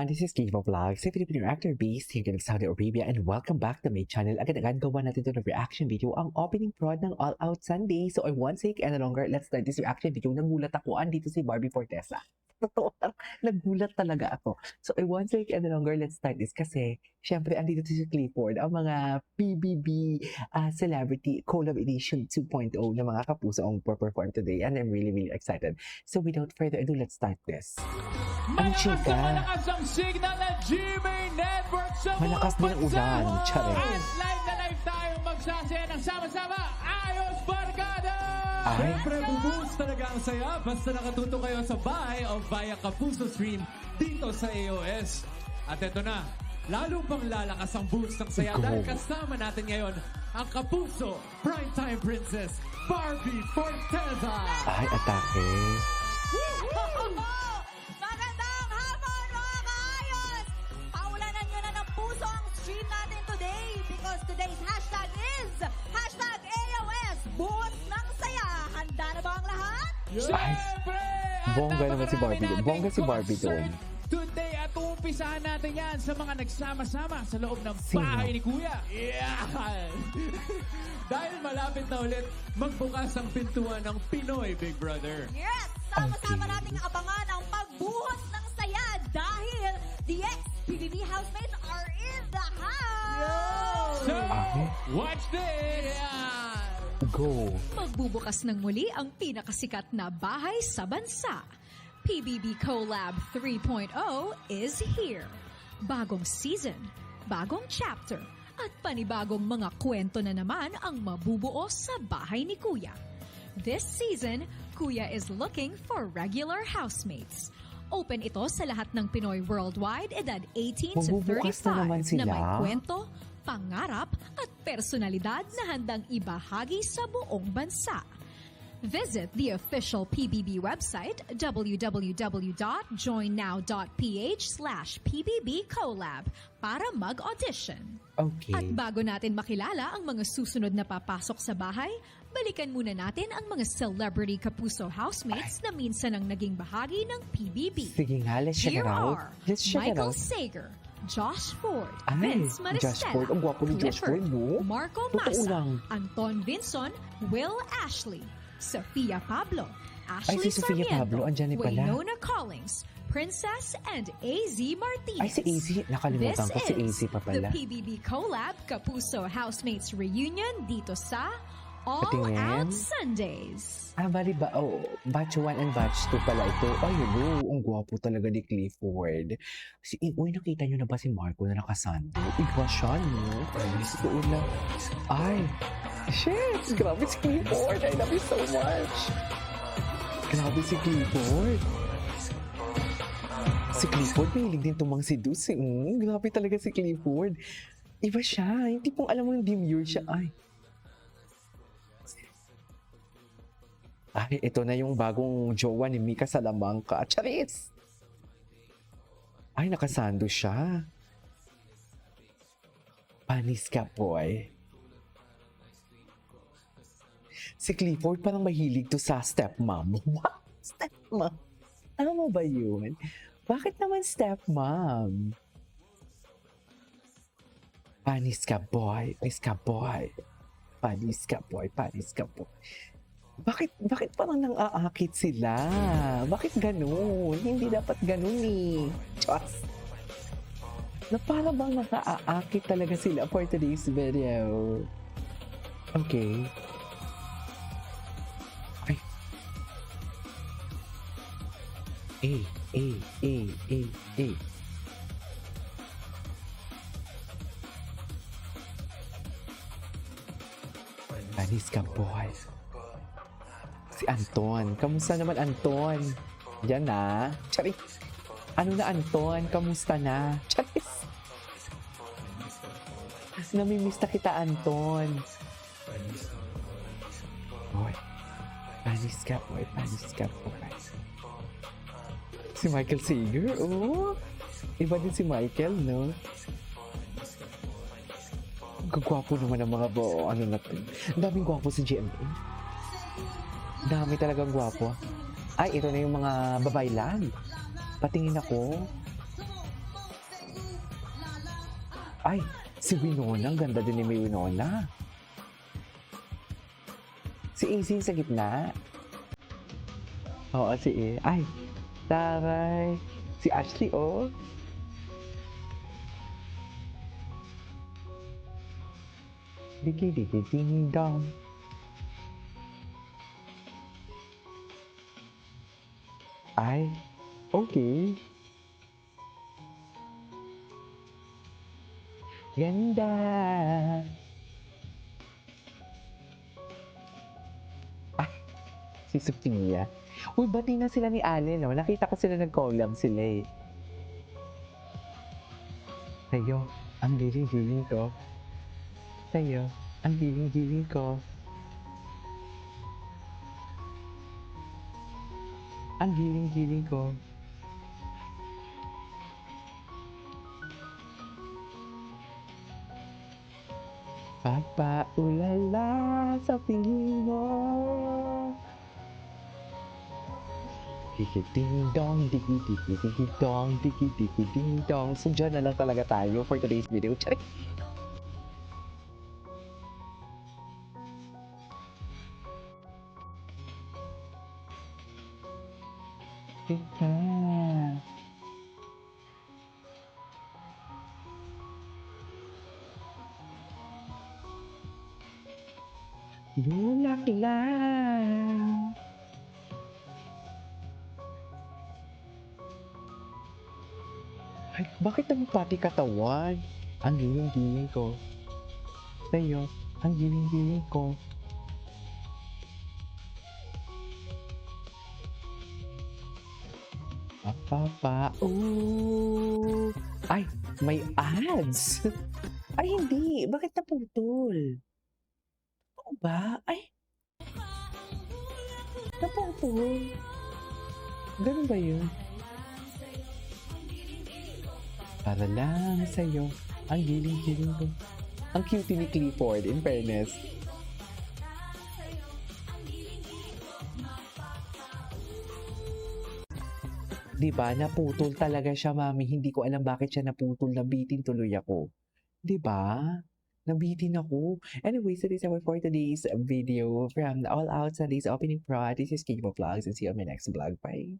everyone, this is Kivo Vlogs, a Filipino actor based here in Saudi Arabia, and welcome back to my channel. Agad-agad gawa natin ito ng reaction video, ang opening prod ng All Out Sunday. So I won't take any longer, let's start this reaction video. Nagulat ako, andito si Barbie Fortesa. Totoo lang, nagulat talaga ako. So I won't take any longer, let's start this kasi syempre andito si Clifford, ang mga PBB Celebrity Collab Edition 2.0 na mga kapuso ang perform today, and I'm really excited. So without further ado, let's start this. Ang chika. Malakas ang signal ng GMA Network sa Malakas din ang ulan. Tsare. At live na live tayong magsasaya ng sama-sama. Ayos Barkada! Ay. Siyempre, buboost talaga ang saya basta nakatuto kayo sa bahay o via Kapuso Stream dito sa AOS. At eto na, lalo pang lalakas ang boost ng saya Go. dahil kasama natin ngayon ang Kapuso Primetime Princess Barbie Fortesa. Ay, atake. Magandang hapon mga kaayos! Paulanan nyo na ng puso ang stream natin today because today's hashtag is hashtag AOS Boost ng Saya. Handa na ba ang lahat? Siyempre! At Bongga naman si Barbie doon. napakarami Bongga si Barbie concert doon. Today at uumpisahan natin yan sa mga nagsama-sama sa loob ng Sino? bahay ni Kuya. Yan! Dahil malapit na ulit magbukas ang pintuan ng Pinoy Big Brother. Yes! Sama-sama nating abangan ang pagbuhos ng saya dahil the ex-PBB housemates are in the house! So, Ay. watch this! Yan! Go. Magbubukas ng muli ang pinakasikat na bahay sa bansa. PBB Collab 3.0 is here. Bagong season, bagong chapter, at panibagong mga kwento na naman ang mabubuo sa bahay ni Kuya. This season, Kuya is looking for regular housemates. Open ito sa lahat ng Pinoy worldwide edad 18 to Magbubukas na naman 35 sila? na may kwento, pangarap at personalidad na handang ibahagi sa buong bansa. Visit the official PBB website www.joinnow.ph/PBBCollab para mag-audition. Okay. At bago natin makilala ang mga susunod na papasok sa bahay, balikan muna natin ang mga celebrity kapuso housemates na minsan ang naging bahagi ng PBB. Sige nga, let's check it Here out. are Let's check it Michael out. Sager, Josh Ford, Ay, Vince Josh Maristella, Ford. Ang gwapo ni Josh Clifford, Ford, no? Marco Totoo Massa, lang. Anton Vinson, Will Ashley, Sofia Pablo, Ay, Ashley si Sofia Sarmiento, Pablo, andyan din pala. Winona Collins, Princess, and AZ Martinez. Ay, si AZ. Nakalimutan ko, si This AZ pa is pala. the PBB Collab Kapuso Housemates Reunion dito sa All Patingin. Out Sundays. Bali ba? Oh, batch 1 and batch 2 pala ito. Ay, no, ang gwapo talaga ni Clifford. Uy, nakita nyo na ba si Marco na nakasando? Iba siya, no? Doon lang. Ay, shit! Grabe si Clifford. I love you so much. Grabe si Clifford. Si Clifford, mahilig din tumang-seduce. Grabe talaga si Clifford. Iba siya. Hindi pong alam mo yung demure siya. Ay, ito na yung bagong jowa ni Mika Salamanca. Charis! Ay, nakasando siya. Panis ka, boy. Si Clifford parang mahilig to sa stepmom. What? Stepmom? Ano ba yun? Bakit naman stepmom? Panis ka, boy. Panis ka, boy. Panis ka, boy. Panis ka, boy. Bakit parang nang-aakit sila? Bakit ganun? Hindi dapat ganun eh. Diyos. Na para bang naka-aakit talaga sila for today's video. Okay. Ay. Eh. Panis ka, boy. Si Anton. Kamusta naman, Anton? Yan na. Charis. Ano na, Anton? Kamusta na? Charis. Namimiss na kita, Anton. Boy. Panis ka, boy. Panis ka, boy. Si Michael Sager, oh. Iba din si Michael, no? Gagwapo naman ang mga ano na to. Ang daming gwapo sa GMA. Dami talagang gwapo. Ay, ito na yung mga babae lang. Patingin ako. Ay, si Winona. Ang ganda din ni may Winona. Si AC sa gitna. Oo, si A. Ay, taray. Si Ashley, oh. Digi digi ding dong. Ay, okay. Ganda. Ah, si Sophia. Uy, bati na sila ni Ale, no? Nakita ko sila nag-collab sila eh. Sa'yo, ang giling-giling ko. Sa'yo, ang giling-giling ko. Ang giling-giling ko. Pagpaulala sa piling mo. Ding dong, digi digi digi dong, digi digi ding dong. So dyan na lang talaga tayo for today's video. Charik! Tika. Bulaklak. Ay, bakit naman pati katawan? Ang giling-giling ko. Sa'yo, ang giling-giling ko. Papa, oh! Ay, may ads! Ay, hindi. Bakit naputol? Ano ba? Ay! Naputol. Ganun ba yun? Para lang sa'yo, ang giling-giling ko. Ang cute ni Clifford, in fairness. Diba, naputol talaga siya, mami. Hindi ko alam bakit siya naputol. Nabitin tuloy ako. Diba? Nabitin ako. Anyway, so this is our for today's video from the All Out Sundays opening prod. This is Kiko Vlogs and see you on my next vlog. Bye!